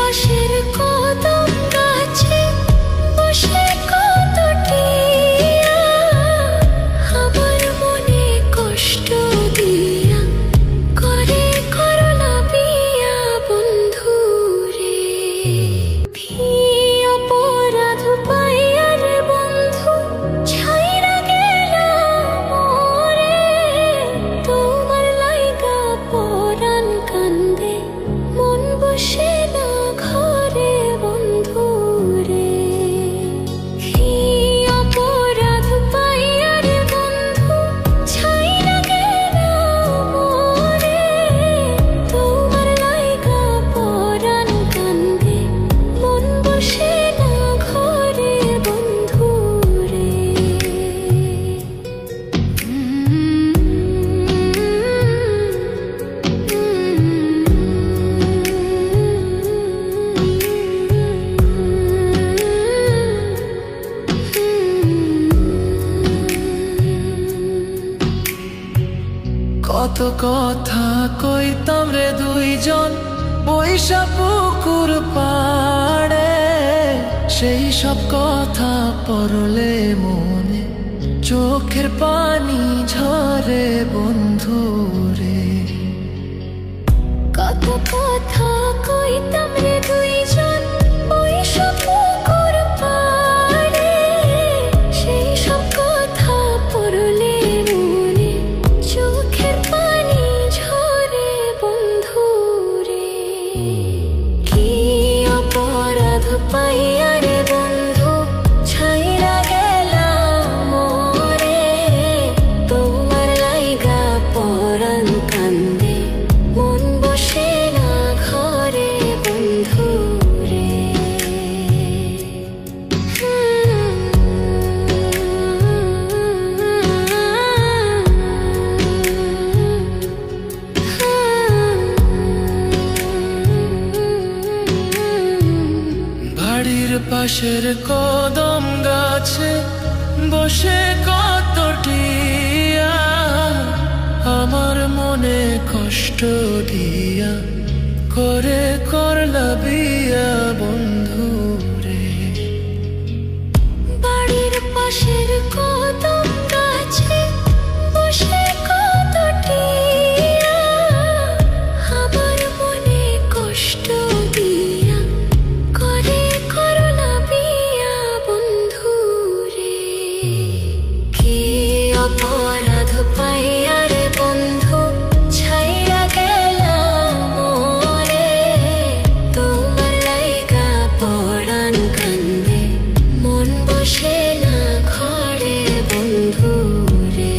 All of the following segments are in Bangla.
পাশের কদম গাছে বসে কত টিয়া আমার মনে কষ্ট দিয়া করে করলা বিয়া বন্ধু রে। কি অপরাধ পাইয়া রে বন্ধু ছাইরা গেলা মোরে, তোমার লাইগা পরাণ কান্দে মন বসে না ঘরে বন্ধু রে। কি অপরাধ পাইয়া রে বন্ধু ছাইরা গেলা মোরে, তোমার লাইগা পরাণ কান্দে মন বসে না ঘরে বন্ধু রে। কত কথা কইতাম রে দুইজন বৈশা পুকুর পাড়ে, সেই সব কথা পড়লে মনে চোখের পানি ঝরে বন্ধু রে। কত কথা কইতাম রে দুইজন বৈশা পুকুর পাড়ে, সেই সব কথা পড়লে মনে চোখের পানি ঝরে বন্ধু রে। কি অপরাধ পাইয়া রে বন্ধু ছাইরা গেলা মোরে, তোমার লাইগা পরাণ কান্দে মন বসে না ঘরে বন্ধু রে। বাড়ির পাশের কদম গাছে বসে কত টিয়া আমার মনে কষ্ট দিয়া করে করলা বিয়া বন্ধু রে। বাড়ির পাশের কদম গাছে বসে কত টিয়া আমার মনে কষ্ট দিয়া করে করলা বিয়া বন্ধু রে। কি অপরাধ পাইয়া রে বন্ধু ছাইরা গেলা মোরে, তোমার লাইগা পরাণ কান্দে মন বসে না ঘরে বন্ধু রে।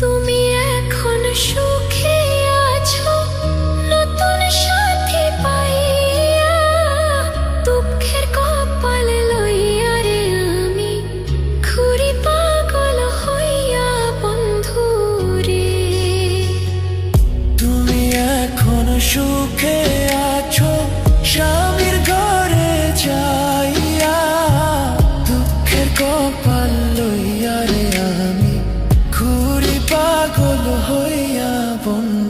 তুমি এখন সুখে আছো নতুন সাথী পাইয়া, দুঃখের কপাল লইয়া রে আমি ঘুরি পাগল হইয়া বন্ধু রে। তুমি এখন সুখে আছো স্বামীর ঘরে যাইয়া, দুঃখের কপাল লইয়া রে আমি ঘুরি পাগল হইয়া বন্ধু